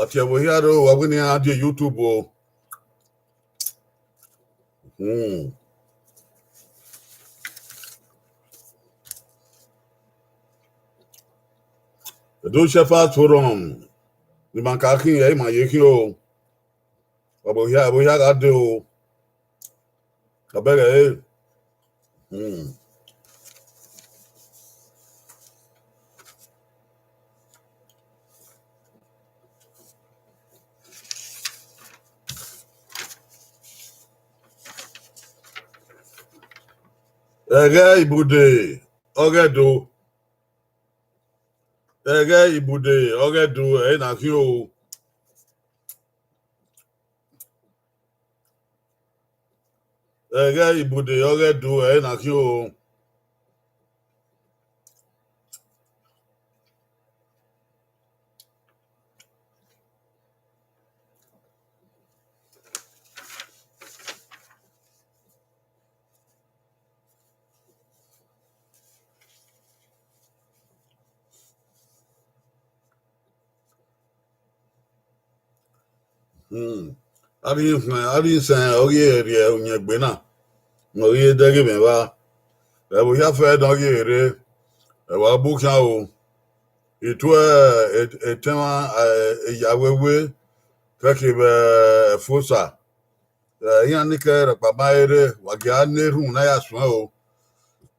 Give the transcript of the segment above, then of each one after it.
Ati abo hiaro waguni adi YouTube o. Do shefa forum. Ni mankaki e ma yeki o. Abo hiaro ade o. Abere Ege ibude ogedo. Ege ibude ogedo e na ki o. Ege ibude ogedo e na ki o. Ari sen oye ri onye gbe na. Oye dege me ba. E bo ya fe don ye re. E wa bu kan o. Itu etema yawewe kake be fosa. Yan ni ke re baba ere wa ga neru na ya so o.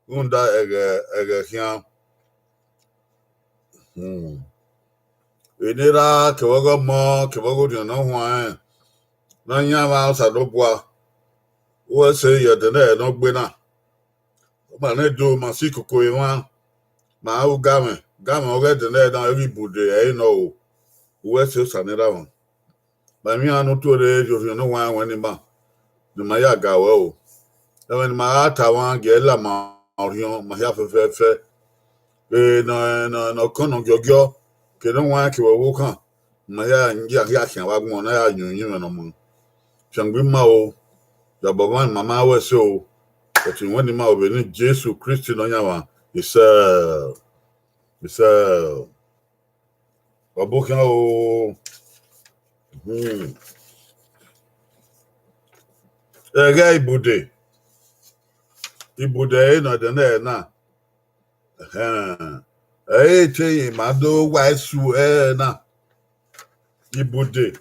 Unda ege kian. Enera ke wago mo ke wago di na hwan. Na nya ma sa do bua. Wo se ye de na no gbe na. Ma ne do ma si koko e wa. Ma u game oge de na na ri bude e no. Wo se sa ne ra won. Ba mi anu to re jo no wan wan ni ba. Ni ma ya ga wa o. E wen ma ta wan ge la ma orion ma ya fe. E no kono gyogyo ke no wan ke wo kan. Ma ya ngi ya kan wa gbon na ya yun no mo. Changbi ma o. Ya baban mama we so. But in when ma obe ni Jesus Christ no nya wa. It's Wabukan o. Ege ibude no de na. Che mado waisu na. Ibude.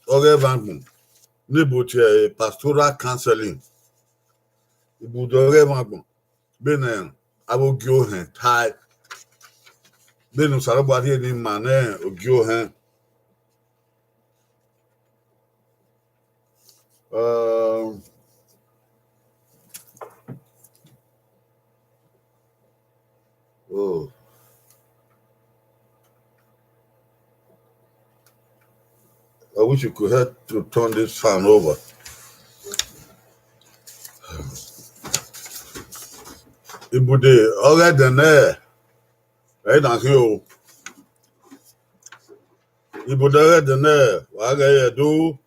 Oge vangun. Nibuti pastoral counseling. Ibude oge vangun. Bene abogyo hen tai. Bene sarabwati ni mane ogyo hen. I wish you could help to turn this fan over. Ibude oge dene. Na hiyo. Ibude oge dene. Waga yedu.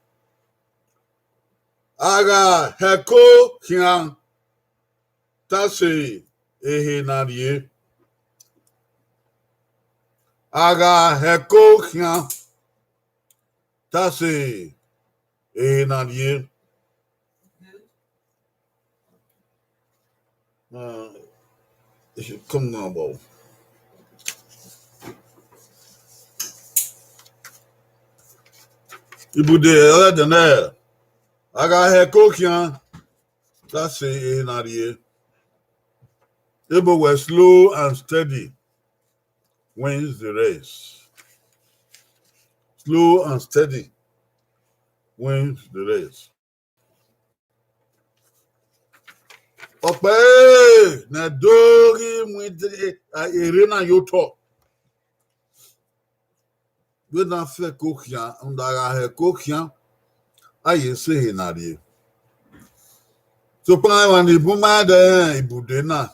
Aga heko kian. Tasi ehe narie. Aga heko kian. Tasi ehe narie. It should come now, bro. Ibude oge dene. Aga heko kian. Tasi ehe narie. Ibu were slow and steady. Wins the race. Slow and steady wins the race. Ope na dori mwidre ere na yoto. We na fe kokian ndara he kokian aye se henari. So pa wan ibuma de ibude na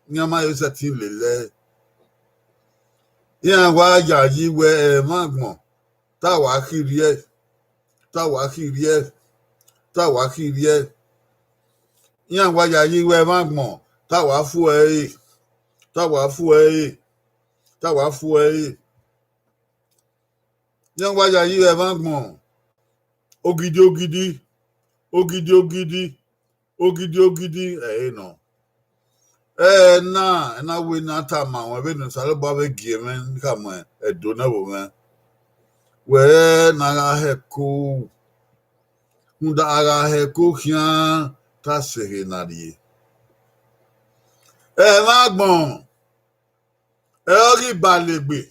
nyama yo satin lele. Ya wa ya yi we magbon. Ta wa kiri e. Yan wa ya yi we magbon. Ta wa fu e. Young Waya, you have Angmon. Ogidi. No. Na we na tama when we no sale ba be gie men come e do na wo men. We na ga heko. Munda aga heko kian ta se na die. Magbon. Ori balegbe.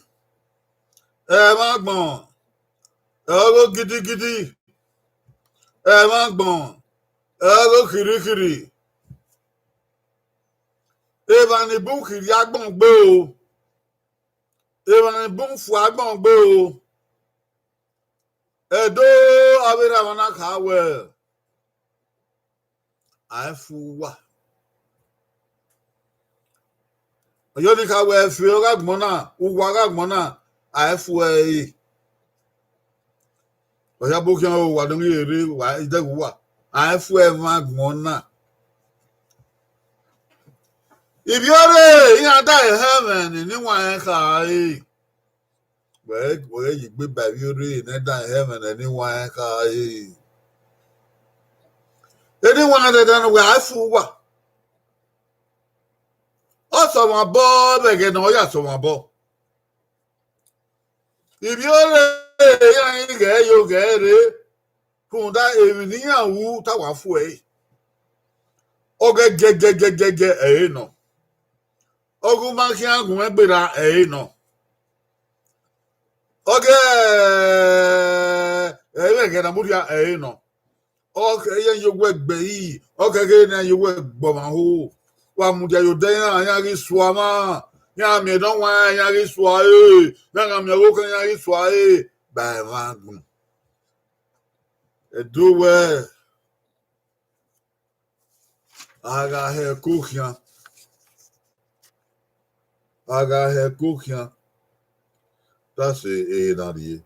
Magbon. Oro gidi. Magbon. Oro kiri. Evan ni bon kiri agbon gbe o. Evan ni bon fu agbon gbe o. Edo abira wana ka we. Afu wa. Yo ni ka we fi o agbon na, uwa agbon na, afu e. Oya bo kian o wa don ere wa ide wa. Afu e agbon na. If you're in heaven, anyone can. Where you be by you in heaven, anyone can. Anyone that done where I fool what? Also, my boy, again, oh, yes, my boy. If you're you get it. Who that evening, who tower way. Okay, get, no. Ogun ma ki agun egbera no. Oge ke na muria no. Oge yen yo we gbe yi. Oge ke na yo we gbo ma ho. Wa mudia yo den anya ri so ma. Ya mi don wa anya ri so Na mi wo kan anya ri so ba ma gun. E do we aga he kukian. Aga he kukian. That's a nadie.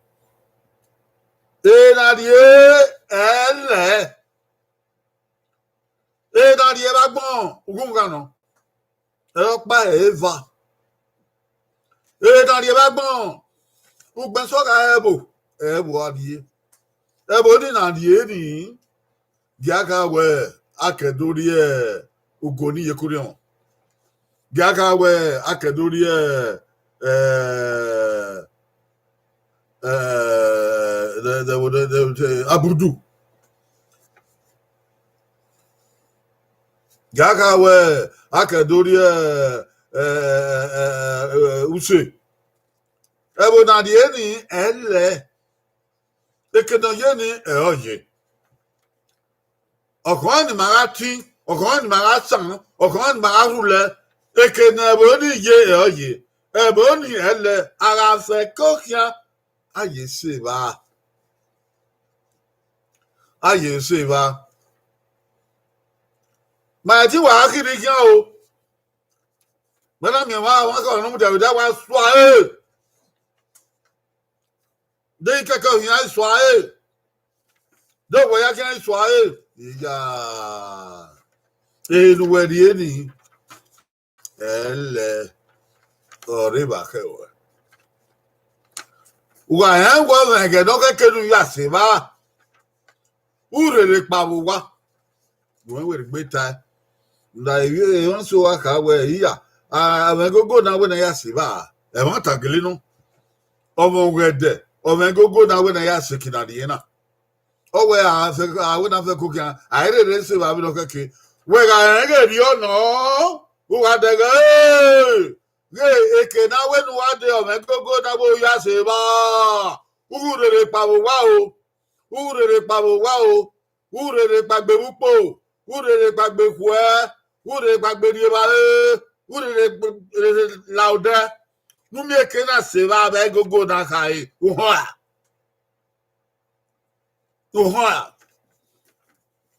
Elle. Nadie va bon. Ugungano. Pa Eva. Nadie va bon. Ugben soga ebo. Ebo adie. Ebo ni nadie ni. Giaka we akedorie ugoni yekurion. Giaka we akedorie the Abudu. Gagawe, Akadoria, Use. Ebo na di eni, elle. Ekeno yeni, oye. Okwan marati, okwan marasan, okwan mararule. Ekeno ebo ni ye, oye. Ebo ni elle, arafe kokia. Aye se va. Ma ti wa kiri kian o. Mena mi wa ko no mu da wa swa De kaka hian swa De wo ya kian swa Ya. Nu we di eni. Elle. Ore ba ke o. Wa han wa na ke do ke kenu ya se ba. Urere pa wo wa. Wo we gbe ta. Nda iwe won so wa ka we iya. Amegogo na we na ya se ba. E won tagele no. Omo wede. Omegogo na we na ya se kinadi na. Owe we na fe kukia. Aire se ba bi no keke. We ga ege ri ono. Wa de ge. Ge eke na we nu wa de omegogo na bo ya se ba. Urere pa wo wa o. Urere pagbe wupo. Urere pagbe kwe. Urere pagbe diebale. Urere laude. Numi eke na se ba be gogo na kai. Uhoa.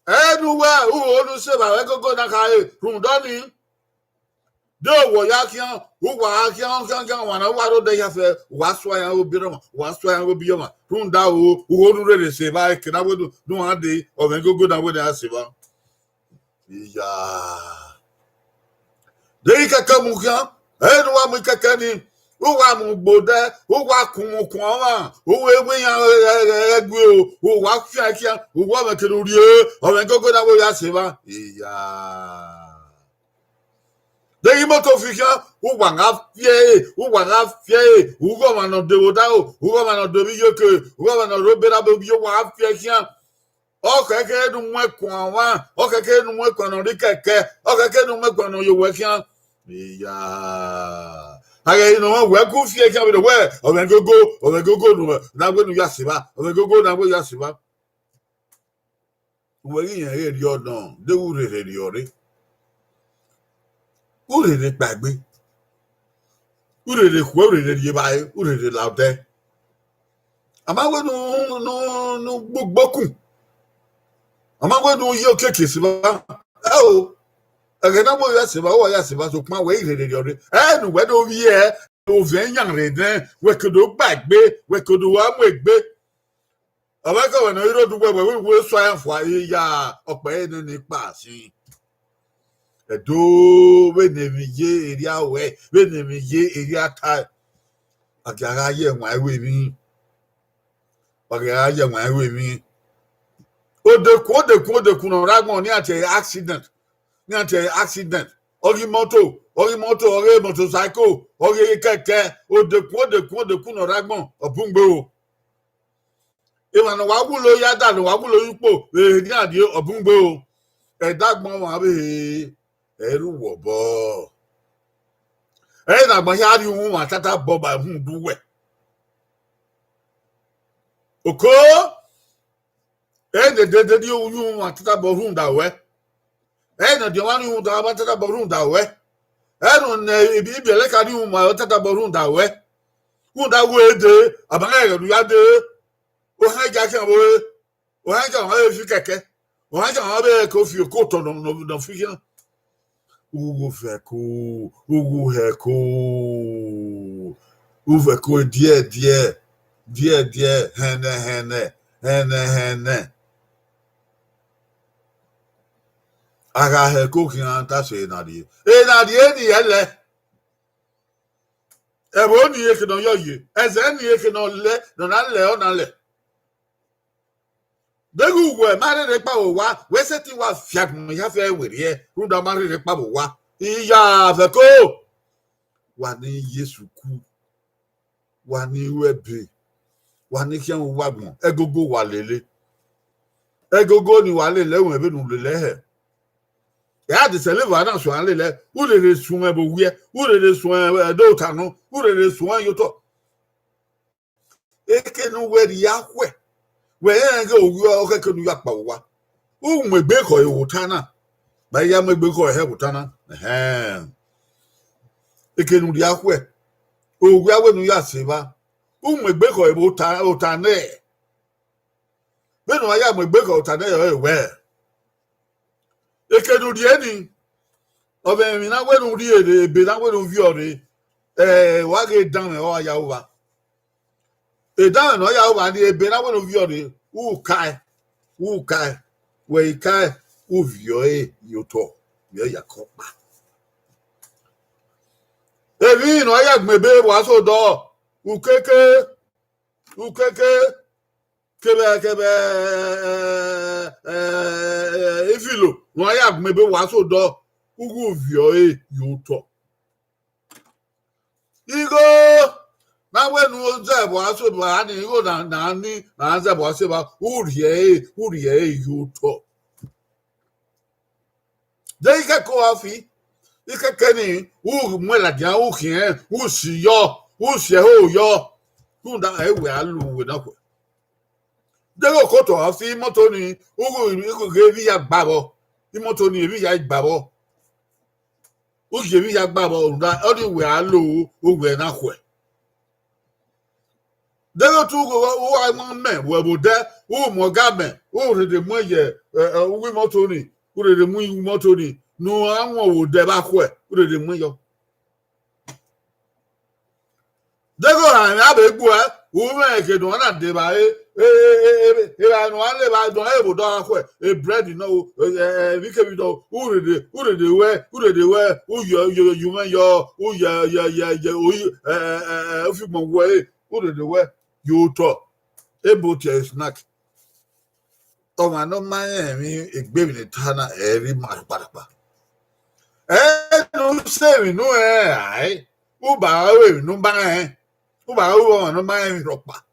Anywhere who se ba be gogo na kai. Rundoni. Do wo ya kian. Uwa kian wana waro de ya fe. Waswa ya obiroma. Waswa ya obiyoma. Runda o urere se ba eke na we do ade o me gogo na we na se ba. Ya. De kaka mukia. Wa mu kaka ni Uwa mubode, uwa kumukwa, uwe wiya egwe, uwa fiakia, uwa mekerurie, ovengogo na wo yaseba. Iya. Dei moto fika, uwa ngafie, uwa mano devodao, uwa mano dobiyoke, uwa mano robera bobiyo wa fiakia. Okeke nu mwekwa wa, okeke nu mwekwa no rikeke, okeke nu mwekwa no yowekia. Iya. Aga no we ku fie kan we ovengogo no na we nu yasiba ovengogo na we yasiba we yin eri odon de urere ri ore urere gbagbe urere ku urere ri bae urere laude ama we no gbogboku ama we no yo keke siba o aga na mo yasiba o yasiba so pon we irere ri ore nu we do wi e o vien yan reden we kodo gbagbe we kodo wa mo egbe abaka we no iro dugbe we so yan fo ya ope ni pa sin edo we ne mi ye eri awe we ne mi ye eri ata agara ye wan we mi agara ye wan we mi odeku no ragbon ni ati accident ori moto ori motorcycle ori keke odeku no ragbon obungbe o e no wagulo ya da no wagulo ipo ni adi obungbe o e dagbon wa be eru wo bo e na gbon ya ri wu wa tata bo ba hun duwe oko e de di wu wa tata bo hun da we no de wani hu da ba tata bo hun da we no ne ibele ka ni hu ma tata bo hun da we de abanga ya du ya de o ha ja kan bo o ha ja ha fi keke o ha ja ha be ko fi ko to no fi ya uwo fe ko die hene aga he ko ki an ta se na di ni ele e bo ni e ke no yo ye e ze ni e ke no le no na le o na le degu we mare re pa o wa we se ti wa fiagun ya fe were e ru da mare re pa bo wa iya fe ko wa ni Yesu ku wa ni webe wa ni kian wa gbon egogo wa lele egogo ni wa lele won ebe nu lele he ya de sele va na so an lele u le sun ebo wi u le sun do tanu u le sun yoto eke nu we ri akwe we nga owu okeke nu ya pa wa u megbe ko ewutana ba ya megbe ko he wutana eke nu ri akwe owu awe nu ya seba u megbe ko ewutana be nu ya megbe ko utana yo we eke nu ri eni obe mi na we nu ri ere be na we nu vi ore wa ge dan o ya wa e dan no ya wa ni ebe na we nu vi ore u kai we kai u vio yoto yo yakopa evi no ya gbebe wa so do ukeke kebe ifilo no ya gbebe wa so do ugu vio yoto igo na wenu ozebo aso ba ni igo na ni na zebo aso ba urie yoto dei ka ko afi ike ni u mwela dia u kien u si ho yo kunda ewe alu we na ko dego ko to afi moto ni ugu ge bi ya gbabo moto ni bi ya gbabo u ge bi ya gbabo nda odi we alu we na ko dego tu go wa mo me we bo de u mo ga me u re de mo ye wi moto ni u re de mu moto ni no awon wo de ba ko u re de mu yo dego han abegbu u me ke do na de ba no ale ba don e bo don akwe e bread no we ke bi do ure de we you man yo if you mo we ure de we you to e bo ti snack o ma no man mi egbe mi ta na e ri ma pa no se mi no ai u ba we no ba u ba wo no ma mi ro pa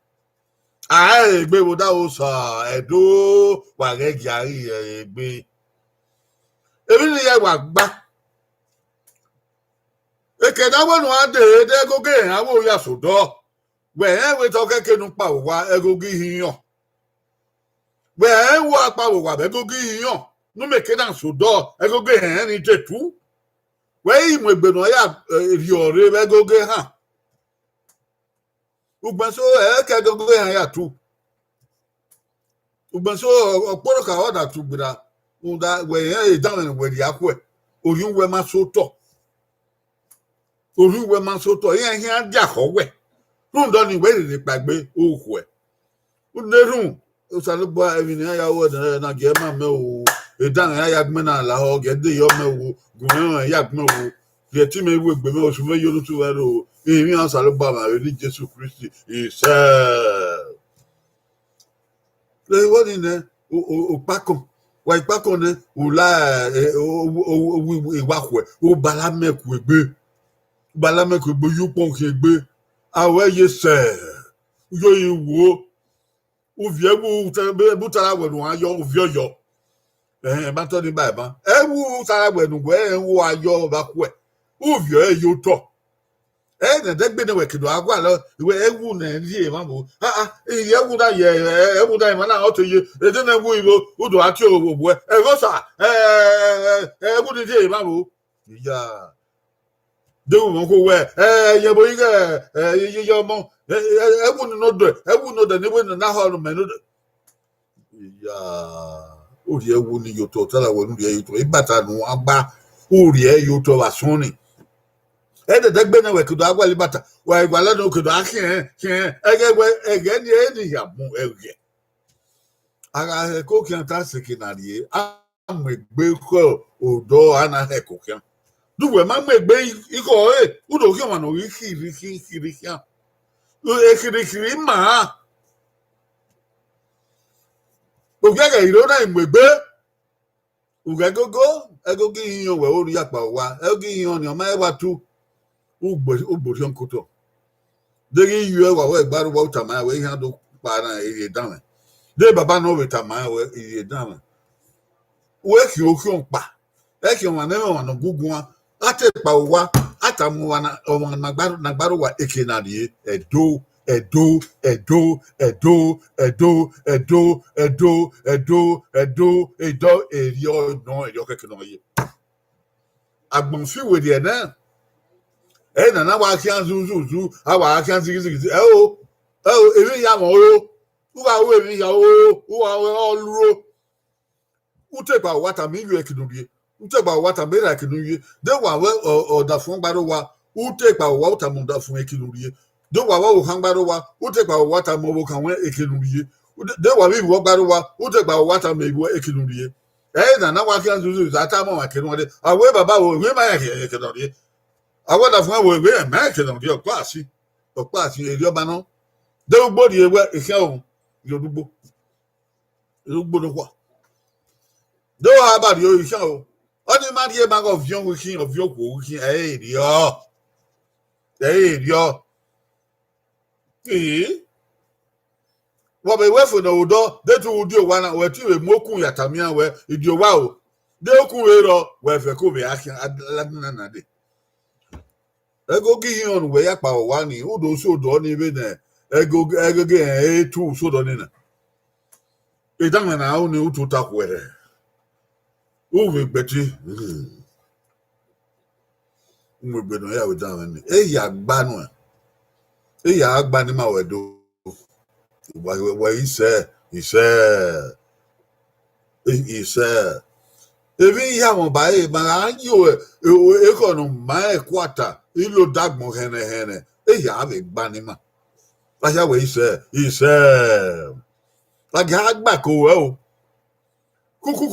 egbe wo da o so edo wa ge jari egbe ebi ni ye wa gba eke da wonu ade de goge awo ya so do we we to keke nu pa wa egogi hiyan we wo apa wo wa be gogi hiyan nu meke dan so do egogi hen ni tetu we imo egbe no ya ri ore be gogi han ugba so ke gogi han ya tu ugba so oporo ka oda tu gbira unda we e down we di akwe orun we ma so to yen hin adia ko we run do ni we ni pagbe oku e unerun o salo bo evi ni ya wo na ge ma me o e dan ya gbe na la ho ge de yo me wo gun ya gbe wo ge ti me wo gbe me o su me yo tu we ro e mi an salo ba ma ri Jesus Christ is le wo ni ne o pako wa ipako ne o la o wa ko o bala me ku egbe yo pon ke egbe awe ye se yo iwo o vie bu tara we no ayo o vie yo ba to ni ba ba e wu tara we no we wo ayo ba ku o vie yo to na de gbe ne we kido agwa lo we e wu na ri e ma mo ye wu da ye e wu da ma na o to ye e de na wu ibo o do ati o bo e go sa e wu de ma mo ya de wo ko we ye bo ye ye mo e wu no do ni we na ho no me no ya o ri e wu ni yo to tala wo nu ri e to e bata nu agba o ri e yo to wa sun ni e de gbe na we kido agwa libata wa igwala no kido akin ege ni e ni ya mu ege ara ko ki anta sekinari am egbe ko odo ana he ko kian duwe ma megbe iko udo ki ma no kiri kian e kiri ma o ga iro na megbe egogo yin we o ri apa wa egogo yin ni o ma e wa tu ugbori onkoto degi yu e wa we gbaru wa utama we han do pa na ire dan de baba no we tama we ire dan we ki o ki on pa e ki won na me won gugun ate pa wa atamu wa na o na gbaru wa ekenari edo eri o no eri o keke no ye agbon fi we de na na wa kian zuzu awa kian zigi ebi ya mo o wa we mi ya o wa o luro utegba wata mi yu ekinurie utegba wata me ra ekinurie de wa we oda fun gbaro wa utegba wata mo da fun ekinurie de wa o kan gbaro wa utegba wata mo wo kan we ekinurie de wa bi wo gbaro wa utegba wata me wo ekinurie na wa kian zuzu ata mo wa kinurie awe baba wo we ma ya ekinurie awada fun awo ewe America no dio class eri oba no de ugbo di ewe ihe o yorugbo no kwa do ha ba di o ihe o oni ma di e ma go vion wikin of your ko wikin rio wo be we fo no do de tu udi o wa na we ti we mokun yatamia we idi o wa o de okun we ro we fe ko be akin na de ego gi on we ya pa wa ni udo so do ni be na ego ge tu so do ni na e dan na o ni utu ta ko o we gbeti mo gbe no ya we dan ni e ya gba nu e ya gba ni ma we do wa ise ebi ya mo ba e ma anyo e ko no ma e kwata ilo dagbon hene e ya be gba ni ma aya we ise agba ko o kuku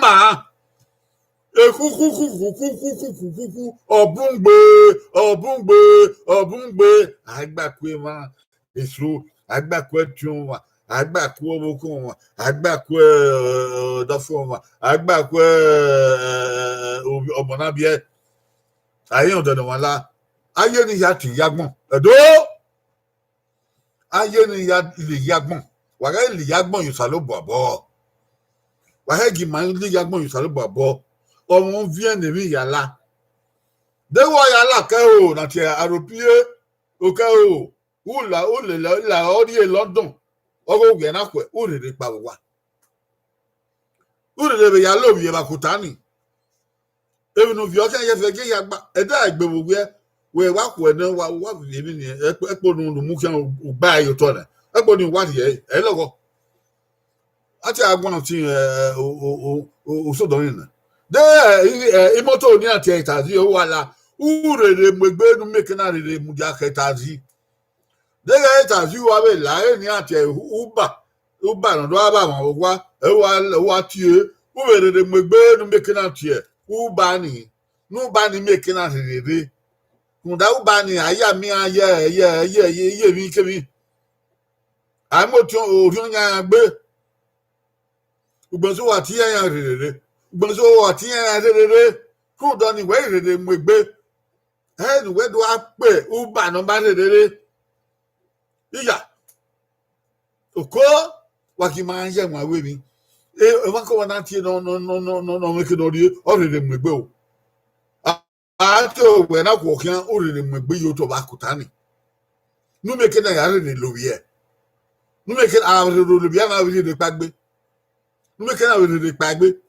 ma kuku obungbe agba ko ma eso agba ko tun wa agba ko obokun wa agba ko dafo wa agba ko obonabie aye on dodo wala aye ni ya ti yagbon edo aye ni ya ile yagbon waga ile yagbon yu salo bobo waga gi man ile yagbon yu salo bobo ọmọ vien ne mi yala de wo yala ke o na ti aropie o ke o ula o le la ori e London ogo gbe na kwe o rere pa wa o rere be yala obi e ba kutani even if you can ye ge ya gba e da egbe wo we wa kwe na wa bi mi ni epo nu mu kan gba ayo to na epo ni wa ye e logo ati agbon ti o so do ni de imoto ni ati itazi o wala urere megbe nu mekena rere mu ja ketazi de itazi wa be la ni ati uba no do aba won wa tie urere megbe nu mekena tie uba ni mekena rere kunda uba ni aya mi ye mi kemi amoti orion ya gbe ugboso wa ti ya rere gbonso oti en rere ku do ni we rere megbe ni we do ape uba no ba rere iya oko wa ki ma ye won awe mi wa ko na ti no me ke do ri o rere megbe o a to we na ko kan o rere megbe yo to ba kutani nu me ke na ya rere lo wi e nu me ke a rere lo bi na wi de pagbe nu me ke na rere pagbe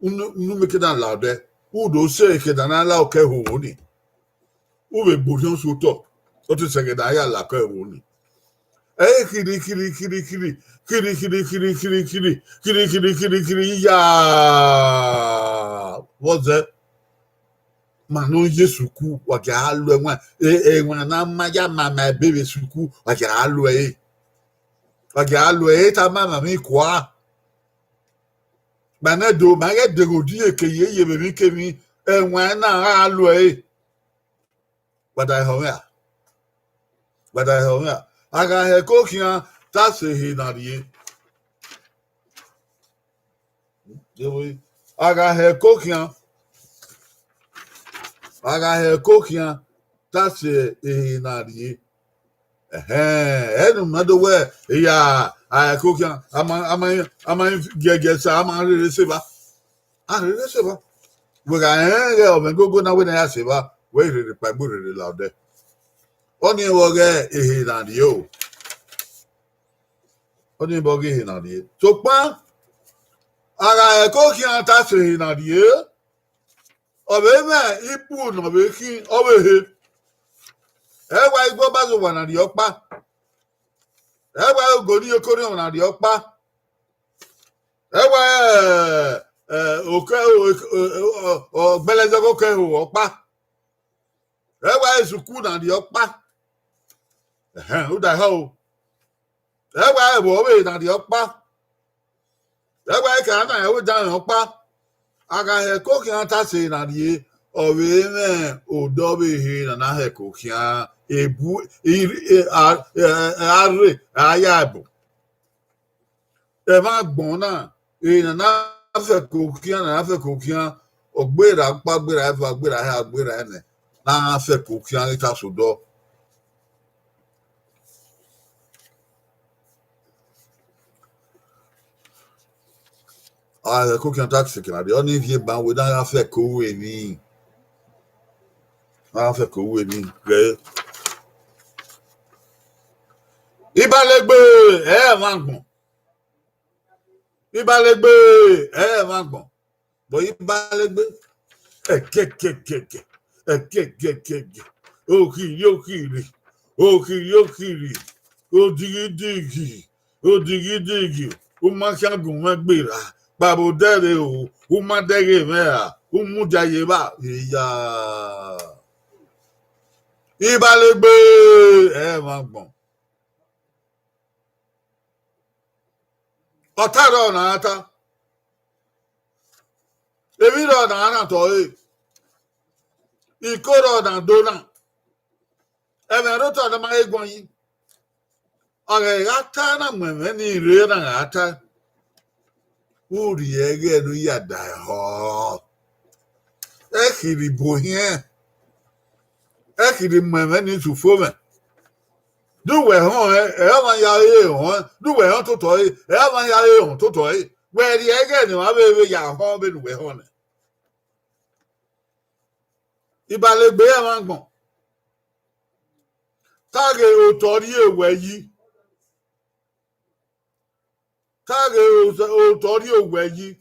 unu mekeda laude udo se keda na la oke ho ni ube burion suto o to segeda ya la ko ho ni kiri ya what's that manu yesuku wa ga alu enwa enwa na maja mama bebe suku wa ga alu ta mama mi kwa Banedo maye degodi ekeye ye be mi kemi enwan na alu e wada hoya aga he kokian ta se he na rie dewe aga he kokian ta se he na rie enu mado we ya kokian ama gege sa ama rere seba we ga o me gogo na we na ya seba we rere pa gbo rere laude oni wo ge ehe na ri o oni bo ge ehe na ri so pa ara kokian ta se ehe na ri o be me ipu no be ki o be he wa igbo ba zo wa na ri opa ewa ogori okori na ri opa ewa oke gbelezo oke opa ewa esuku na ri opa o da ho ewa ebo we na ri opa ewa ka na e o da opa aga he ko ki anta se na ri owe me odobe he na he ko ki ebu are ayabo e ma gbon na na fe kokian ogbera pa gbera ne na fe kokian ita sodo kokian taxi kina de oni vie ban we na fe ko we ni re ibalegbe ma gbon bo ibalegbe ekekeke okiri odigidigi o ma shagun ma gbera babo dere o ma dere mera o mu jaye ba iya ibalegbe ma gbon Otaro na ata. Eviro na ana to Ikoro na dona. Emeroto na ma egbon yi. Ore ata na mweme ni ire na ata. Uri ege nu ya dai ho. Ekiri bohien. Ekiri mweme ni sufome. Duwe hon ma ya hon. Duwe hon to to ma ya hon to to. Where the ege ni ma be ya hon be duwe hon. Ibalegbe e ma gbon. Tage otori ewe yi. Tage otori ewe yi.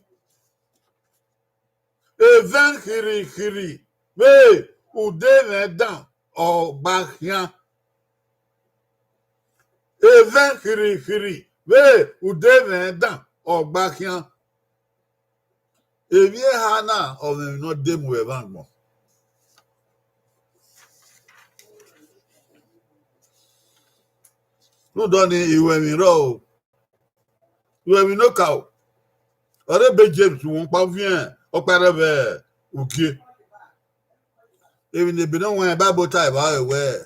Even kiri. We ude medan ogbahian. Even kiri. We ude medan ogbahian. Ebi hana o me no demu e bangbon. No doni iwe mi ro. Iwe mi no ka o. Ore be James won pa vien o pere be ukie. Even the no one Bible type how we.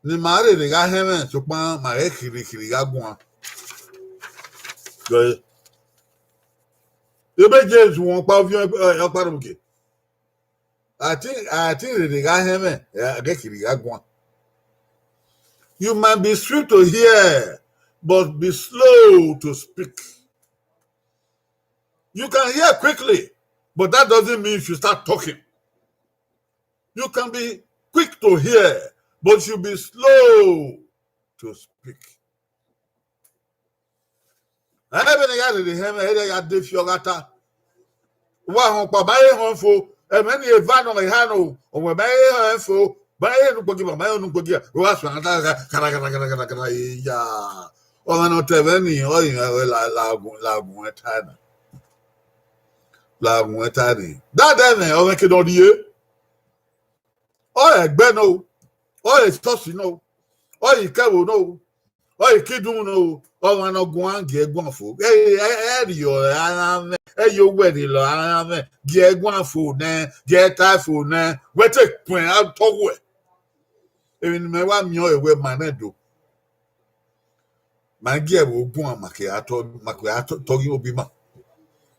Ni mare de ga hemen so pan mare kiri ga gun. Go. Ebe James won pa vien o pere ukie. I think the ga hemen ga kiri ga gun. You might be swift to hear, but be slow to speak. You can hear quickly, but that doesn't mean you should start talking. You can be quick to hear, but you be slow to speak. I haven't got the hem, I got the fiogata. Wow, Babae Honfo, and many a van on a hano, or my Honfo. Bae no pogi ma no pogi was kara ya o no teveni o la muetani that then o make do die o egbe no o estosi no o ikewo no o ikidun no o no gun ange egbon fo yo ara me yo wedi lo ara me ge egbon fo ne ge ta fo ne we take point out towe. Even me wa mi o ewe manedo. Mangi e wo gun amake ato togi obi ma.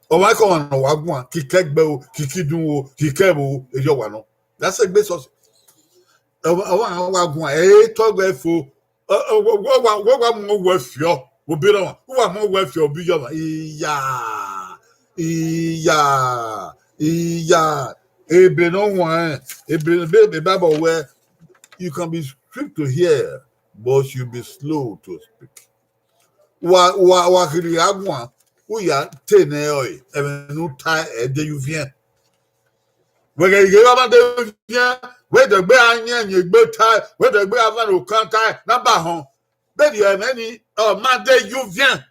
O wa ko on wa gun kikegbe o kikidun o kikebo ejo wa no. That's a bit so. O wa gun togbe fo wa mo wa fio obi ro wa mo wa fio obi yo ma iya ebe no one ebe baba we. You can be quick to hear, but you be slow to speak. Wa kiri agwa, uya tene oi, no tai de you vient. When you get about the vient, where the bear and you go tie, where the bear van can't tie, number home. Then you have any Monday you vient.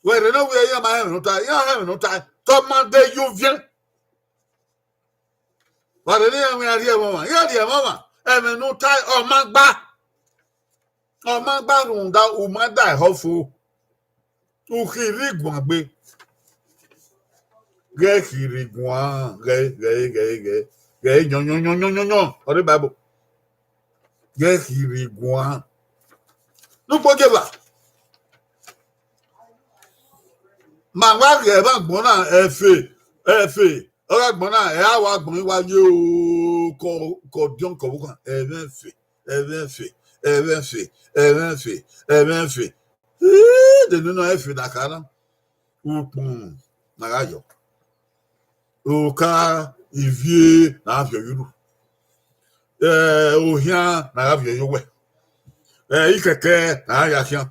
Where they know where you have no tie, you have no tie. Top Monday you vient. But the name we are here, mama. You're dear mama. And no tie or magba. Or magba runda umada hofu. Ukiriguan be. Gekiriguan. Gay, no. Or the Bible. Gekiriguan. No forget that. Mama gave bona efe. Ora gbona e awa gbon iwaje o ko dion ko bukan even fe de no efe da kana upun na gajo o ka ivie na afio yuru ohia na afio yowe ikeke na ya kian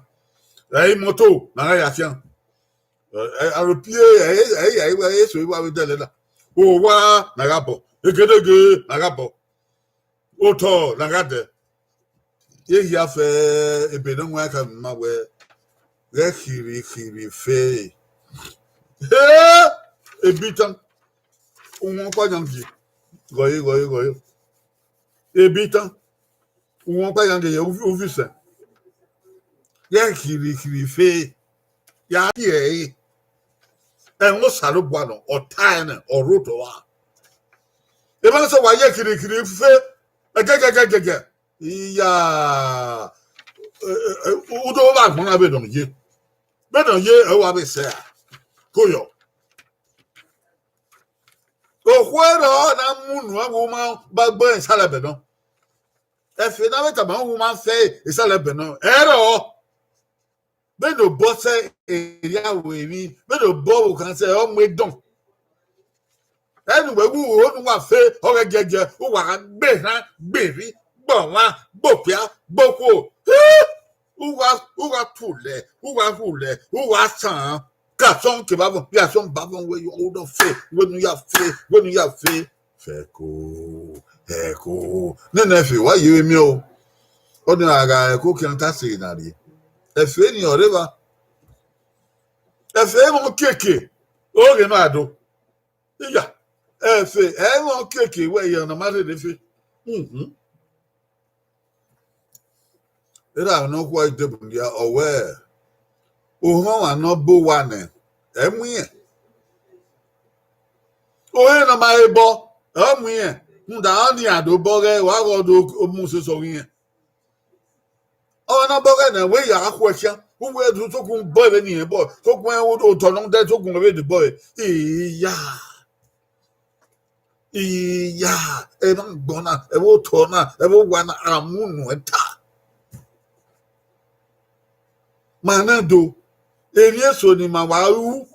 moto na ya kian aropie so iwa we dele na o wa na gabo egedege na gabo o to na gade ye ya fe ebe no nwa ka ma we re khiri fe ebitan o won pa janji goyi ebitan Wọ́n pẹ́ yàn kẹ̀yẹ òfi sẹ̀. Yẹ́ kìrìkìrì fẹ́ yà á yẹ̀ ẹ́. Ẹ̀ ń sàrò bọ̀ àná ọ̀tá ẹ̀ nà ọ̀rọ̀ tó wà. Ìbá sọ wà yẹ kìrìkìrì fẹ́ ẹ̀gẹ́gẹ́gẹ́gẹ́. Ìyá ọdọ wà gbọ́n náà bẹ̀ dàn yé. Bẹ̀ dàn yé ẹ̀ wà bẹ̀ sẹ́ à. Kóyọ̀. Òkú ẹ̀rọ náà múnú àwọn máa bá gbọ́ ìsàlẹ̀ bẹ̀ náà. Ẹ̀fẹ̀ náà bẹ̀ tàbí àwọn máa fẹ́ ìsàlẹ̀ bẹ̀ náà. Ẹ̀rọ bẹ́ẹ̀ ló bọ́ sẹ́ èrè àwọ̀ èmi bẹ́ẹ̀ ló bọ́ òkàn sẹ́ ọmọ ẹ̀dán. Ẹnu wẹ̀wù òun wà fẹ́ ọ̀rẹ́ gẹ́gẹ́ ó wà gbèrà gbèrí gbọ̀nwá gbòpíà gbòkó. Ó wà tulẹ̀ ó wà sàn. Garçon qui va voir, garçon va voir, oui, on a fait, on y a fait. Fait que, non, fait, ouais, il est mieux. On a un coup qui est assez nari. Elle fait, il y a va. Elle fait mon kéké. Oh, il y a d'eau. Il y a. Elle fait, mon kéké, ouais, il y en a marre de fait. Et là, on a quoi de bon, il y a, ouais. Ohun anobo wane emuye ohe na ma ebo emuye nda oni adobo re wa godo omuso so yin ona boga na we ya akwesha uwe du to kun boy be ni ebo to kun o to no de to kun be de boy iya e ma gbona e wo to na e wo wa na amunu eta manado Erie so ni ma wa ru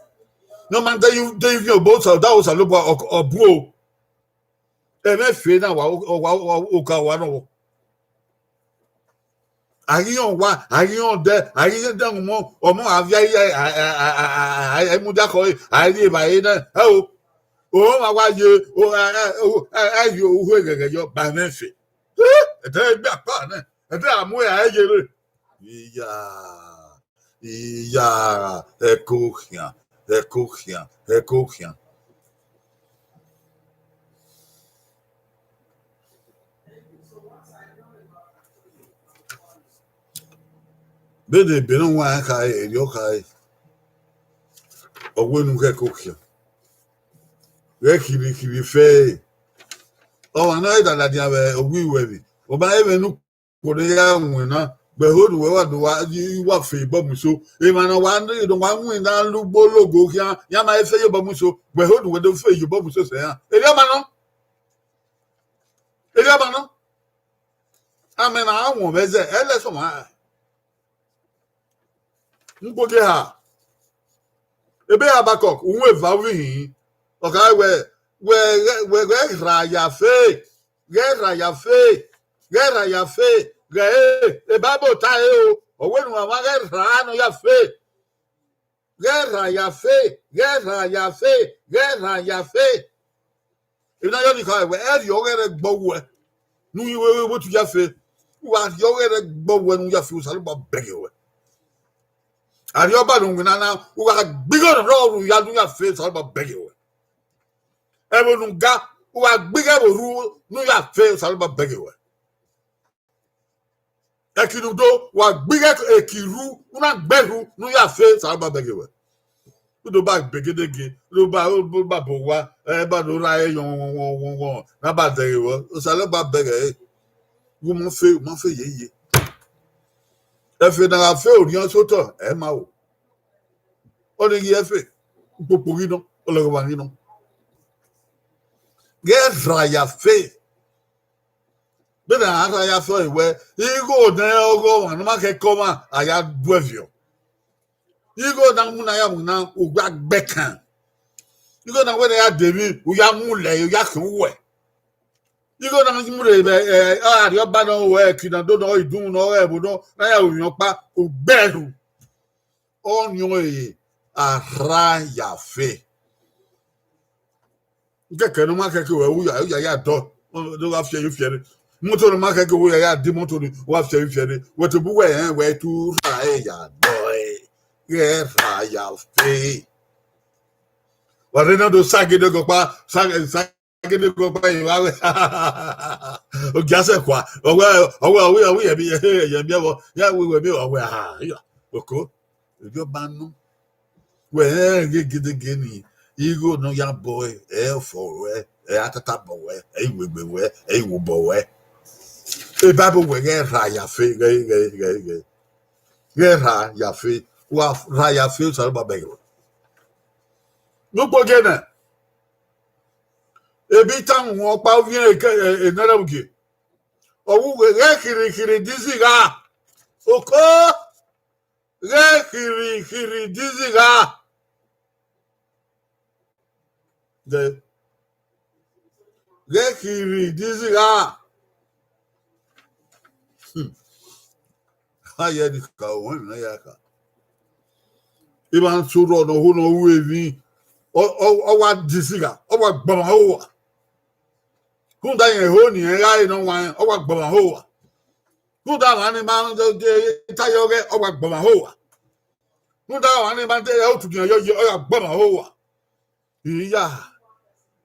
no man tell you both of that was a lobo obu e me fe na wa o ka wa no ariyon de mo omo avia ai mu da ko ai ba yi na o ma wa ye o ai yo hu gege yo ba me fe e te gba pa na e te amu ya ye re Iya, ekoukian. Bede benon wa kai elio kai. Ogwenu ke ekoukian. Re kiri fe. O ana ida la dia be ogwi webi. O ba ebe nu ko de ya nwena. Behold, we were free, Bomuso. Emana wonder, you don't want win down Lubo logo here. Yama, I say, Bomuso. Behold, we don't fail you, Bomuso. Eliamano. I mean, I won't visit Ellison. Mbogeha. Ebe Abacok, we vowing. Okay, where Raya Fe. Get Raya Fe. E babo ta e o wenu wa ra no ya fe guerra ya fe ina yo ni ka we e yo gere gbowo nu yi we tu ya fe wa yo gere gbowo nu ya fe o sare ba bege we ari oba nu na wa gbigo ro ru ya nu ya fe sare ba bege we e bo nu ga wa gbigo ru nu ya fe sare ba bege we Ekinudo wa gbige ekiru una gberu nu ya fe saraba begewe do ba begedege do ba bo wa e ba do ra e yon na ba derewo o sale ba bege wo mo fe yeye e fe na fe orion soto e ma o ni ye fe popori no o le wa ni no ge ya fe Bẹ́ẹ̀ náà aka ya fọ ìwẹ́ igo náà ọgọ́ wọn ní máa kẹ́kọ̀ọ́ máa àyà dúẹ̀fìọ̀ igo náà mú náà yà mú náà ògbà gbẹ̀kàn igo náà wẹ́n náà yà dèmí òyà múlẹ̀ òyà kì í wẹ̀ igo náà mú rẹ̀ ẹ̀ àríọ̀ bá náà wẹ̀ kìnnà tó náà ìdún náà ẹ̀ bò náà yà òyàn pa ògbẹ́rù ọ̀nyọ́ èyí ara yàfẹ́ kẹ̀kẹ́ ní máa kẹ́kẹ́ wẹ̀ òyà yà dọ̀ ló wá fi ẹ̀yọ́ fi ẹ̀rẹ́ moto no maka ke wo ya di moto ni wa fe fe wo to bu we tu ra ya boy ye ra ya fe wa re no do sage de go pa sage gidi ko pa yi wa we o gase kwa owe ye bi wo ya we bi owe ha ya oko ejo banu we gidi gini igo no ya boy for we atata bo we we wo bo we e bible we get ra ya fe get ra ya fe wa ra ya fe so ba be no gbogena ebi tan won pa vi enara buge owu we kiri diziga oko kiri diziga de kiri diziga aya di ka won na ya ka iban suro no hu no wu evi o wa diziga o wa gbama ho kunda yen ho ni ra no wan o wa gbama ho kunda wa ni ma de tayoge o wa gbama ho kunda wa ni ma de o tu yo o wa gbama ho iya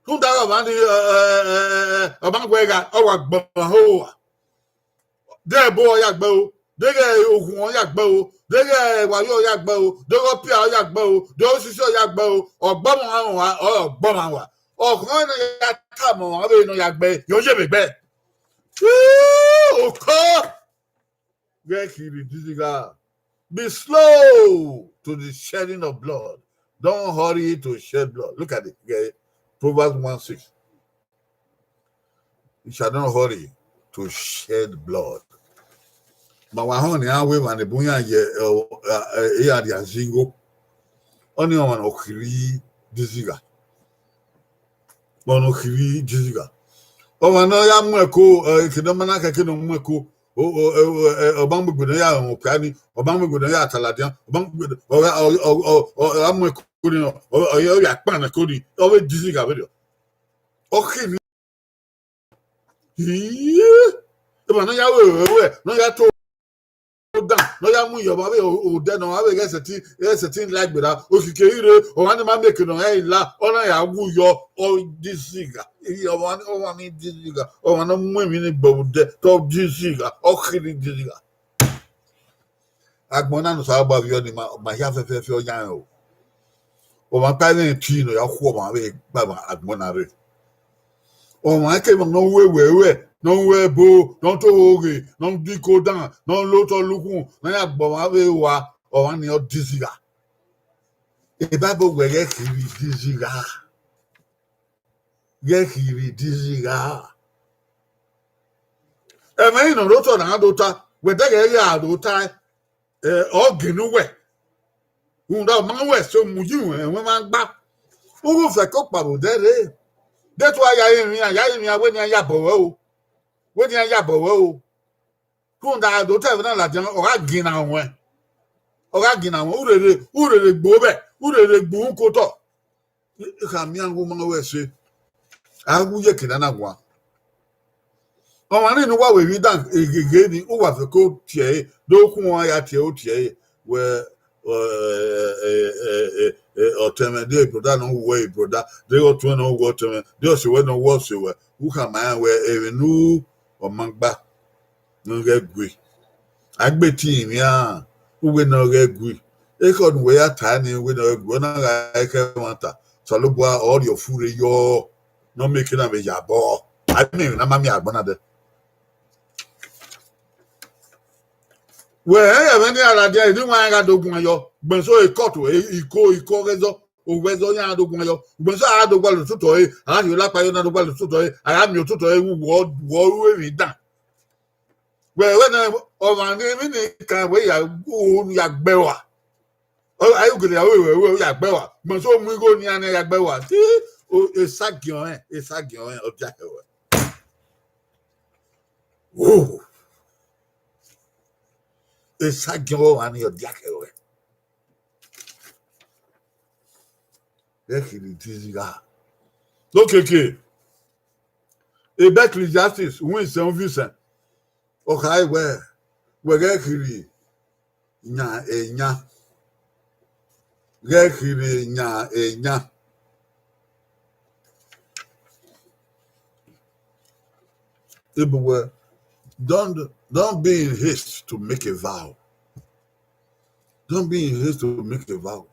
kunda wa ni o ma gwega o wa gbama ho de bo ya gbe o dege ogun o ya gbe o dege wa yo ya gbe o dege pia o ya gbe o de o sisi o ya gbe o ogbamo wa o gbama wa ọkùnrin ni ya ta mọ àwọn èèyàn ya gbẹ yóò yé mi gbẹ òkò gẹkìrì dídíga be slow to the shedding of blood don't hurry to shed blood look at it okay? Proverbs 1:6 you shall not hurry to shed blood ma wà hàn ní àwọn èèyàn ní bóyá yẹ àdì àzíngó ọ ní ọmọ òkìrì dídíga bono kiri jiga o wana ya mweko kidomana ka kino mweko o bangbu ya o pani o bangbu ya ataladian o bangbu o amweko ni o yo ya pana ko ni o we jiga be o kiri e bana ya we no ya to down no ya mu yo ba be o de no abe get setting like bra o kike ire o wan ma make no e la o na ya wu yo o disiga o wan ni disiga o wan mu mi ni gbo de to disiga o kiri disiga agbona no sa ba yo ni ma ya fe o yan o ma pa ni ti no ya ko ma be ba agbona re o ma ke mo no we non webo non to oge non diko dan non loto lukun na ya gbo ma be wa o wa ni o disiga e bible we get kiri disiga e me no loto na adota we de ge ya adota o ginu we unda ma we so mu yi we ma gba o go fe ko pa bo de re de to aya yin awe ni aya bowo o we ni aya bowo o kunda do te na la jan o ga gina won urere gbo be urere gbo ko to ka mi angu ma we se agu ye kina na gwa o wa ni wa we wi dan egege ni o wa fe ko tie do kun wa ya tie o tie we otemede broda no we broda de o tun no wo teme de o se we no wo se we who can man we evenu o mangba no get gwe agbeti mi a we no get gwe e ko we ata ni we no gwe na ga ke wanta so lo bua all your fure yo no make na be yabo I mean na mami agbona de we even ara dia ni wan ga dogun ayo gbonso e court iko rezo o wezo ya dogun ayo gbonso a dogba lu tuto e ara yo lapa yo na dogba lu tuto e ara mi o tuto e wo we dan we na o ma ni ni kan we ya o ya gbewa o ayu gele we ya gbewa gbonso mu igo ni ana ya gbewa ti o esagion o ja he we oh esagion ani o ja he we ekiri tiziga lokeke Ecclesiastes win Saint Vincent okay we gekiri nya gekiri nya Everywhere. Don't be in haste to make a vow. Don't be in haste to make a vow.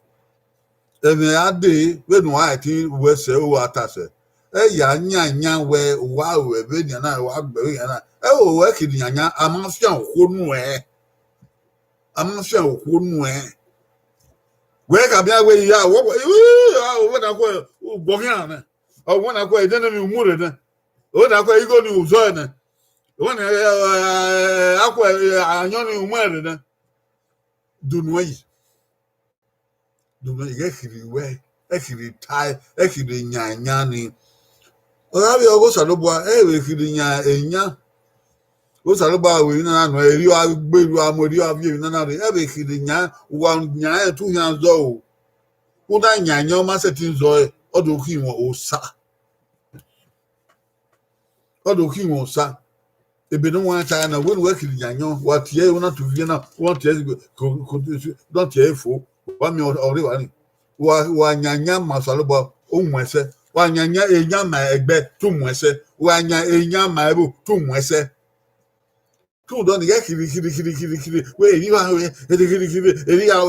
And I day when I think we say what I say. Ya nya we wa we be nya na wa gbe ya na. O we kidi nya amafia okonu amafia okonu we ka bia we ya wo na ko gbo yan na. O wo na ko e den mi umure na. O na ko igo ni uzo na. O na akwa anyo ni umure na. Dunwe ekiri we ekiri tai ekiri nya ni orabi ogo salobua we ekiri nya enya o salobua we na no eri agberu amori abi na re e ekiri nya wa nya e tu yan zo o da nya o ma setin zo odo ki won o sa ebe no wan cha na we ekiri nya wa tie wona tu vie na won tie ko don tie fo wa mi ori wa ni wa nyanya masalobua o mwese wa nyanya enya ma egbe tu mwese wa nya enya ma ebo tu mwese tu don ye kiri we eri wa we eri ya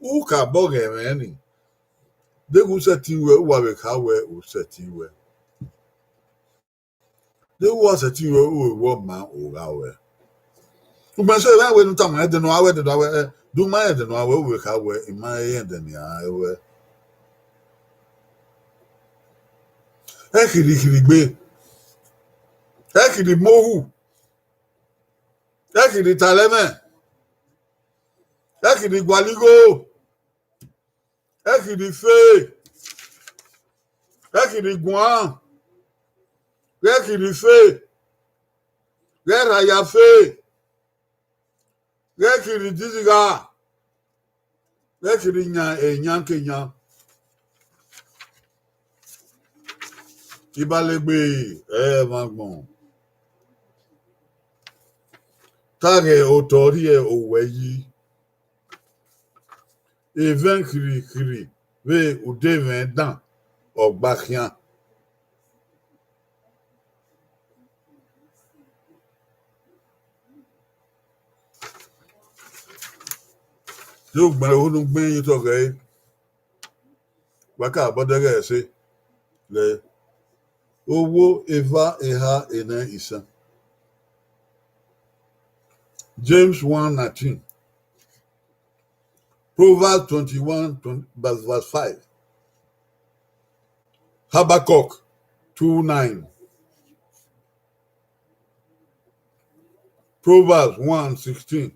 u ka boge meni de gu seti we wa we ka we o seti we de wa seti we o wo ma o ga we u ma se ba we nu ta ma de no awe de do awe du ma de no awe we ka we ma ye de ni a we ekiri gbe ekiri mohu ekiri taleme ekiri gwaligo ekiri fe ekiri guan ekiri fe gera ya fe ekiri diziga ekiri nya enya kenya ibalegbe magbon tare otori oweyi even kiri we udeven dan ogbakian yo gba onu gbin yin to ge baka bodere se le owo eva eha ena isa James 1:19 Proverbs 21 verse 5 Habakkuk 2:9 Proverbs 1:16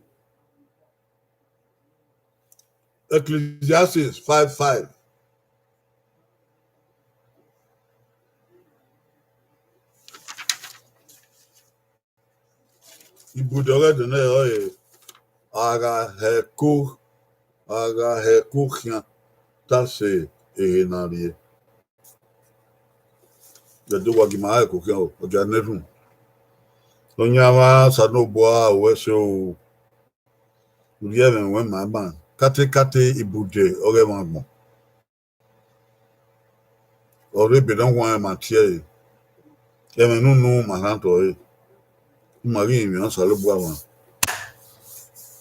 Ecclesiastes 5:5 ibudore de na oye aga heko kian tase ehenarie de do wagi ma heko kian o ja nerun onyama sanoboa wese o uriyeven we ma ban kate ibude ore magbon ore be don wan ma tie nunu maranto mari mi an saloboa wan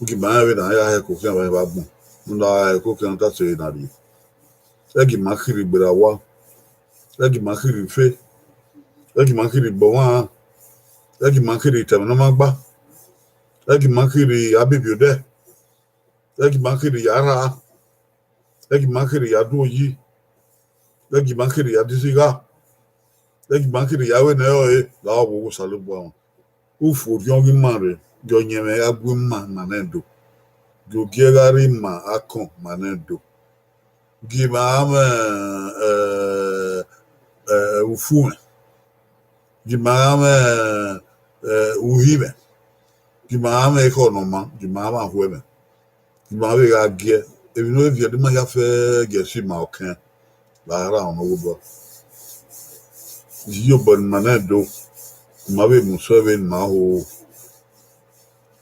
uki ba we na ya heko kian ba gbon nda heko kian tase ehenarie egi makiri gbera wa egi makiri fe egi makiri gbowa egi makiri temenamagba egi makiri abibiode egi makiri yara egi makiri yaduoyi egi makiri yadisiga egi makiri yawe na yo la wo salugbo ufu yongi mare yo nyeme agbu ma manendo go giegari ma akon manendo gima ufu gima uhibe gima ekonoma gima hueme gima we agie ebi no evie de ma ya fe gesi ma okan la ra on owo yo bon manendo ma we musove ma ho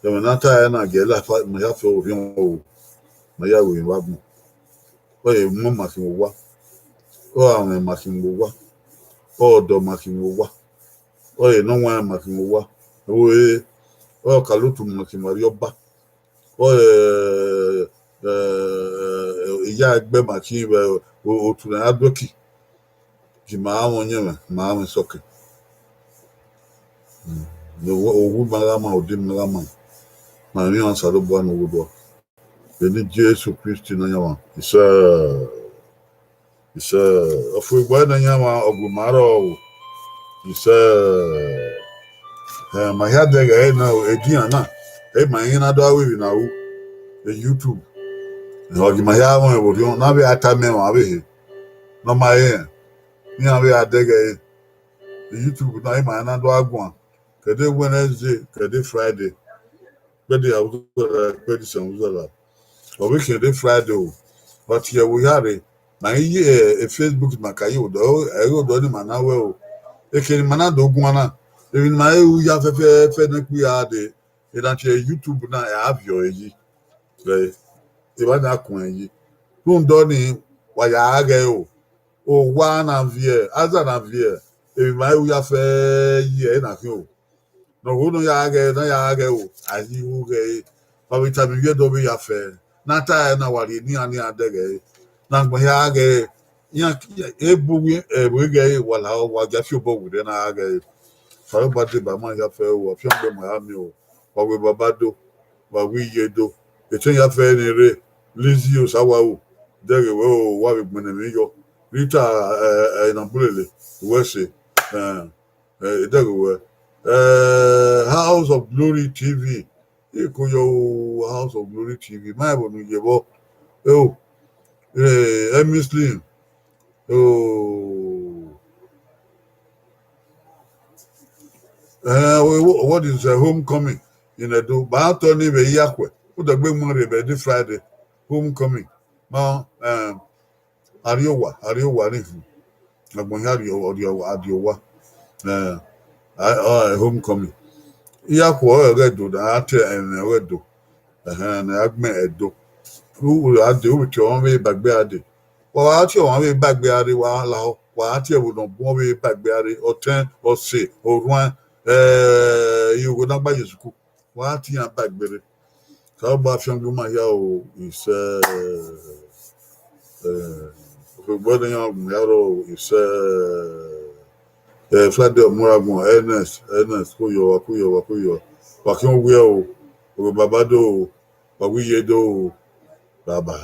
de manata na gela fa ma ya fe orion o ma ya we wa bu oye mo ma fi wo wa o àwọn ma fi wo wa o do ma fi wo wa oye no wa ma fi wo wa Oui, oh, Kalutu Makimarioba. Oh, il y a Agbe Maki, au Tuna Adoki, qui m'a amené, m'a amené soke. Au bout de Malama, au dim Malama, m'a mis en salon bois, nous doit. Et ni Jésus Christ, Nanyama. Isa, of boy Nanyama, Ogumaro, Isa, my head there, now, a Diana, my inner door, now, a YouTube. My yama would you not be at time, no, my ear. Near we are there, YouTube, no, my another one. Kade Wednesday, Kade Friday, Kade Kade Samuzala. Or we can do Friday, but here we are. Now, a Facebook Makayo, though, I go down in Manawa. A can Manado Guana. Even my we have a fennec we are there. It actually YouTube now. I have your age. If I not when you don't know why I go. Oh, one and veer, other than veer. If my we have a year and a few. No, who no yage, no yage, as you gay. But we tell me you don't be a fair. Not I know what you need any other gay. Not my yage. A boogie, a wigay, while I was just your boat with an agay. So everybody by my affair, or from my army, or with Babado, what we do. The change affair in a ray. Lizzie, Sawa, there you go, what with Menemigo. Rita, and Umbrella, Wesley, there you go. House of Glory TV. You could your House of Glory TV. My one, you go. Oh, Miss Lynn. Oh, what is a homecoming in a do? But Tony Yakwe. Put the big money by Friday. Homecoming. Now, Ariowa, if I'm going to Ariowa. Homecoming. Yakwa, I do that, and I do. And I've met a do. Who will I do with your own way back there? Well, out your own way back there, while out here would not one way back there, or 10 or 6 or 1. You would not buy your school. What you back there? How about young woman here is wedding young Yarrow is Friday of Moragon, Ernest, Kuyo, Wakin Will, Babado, Bawiyedo, Baba.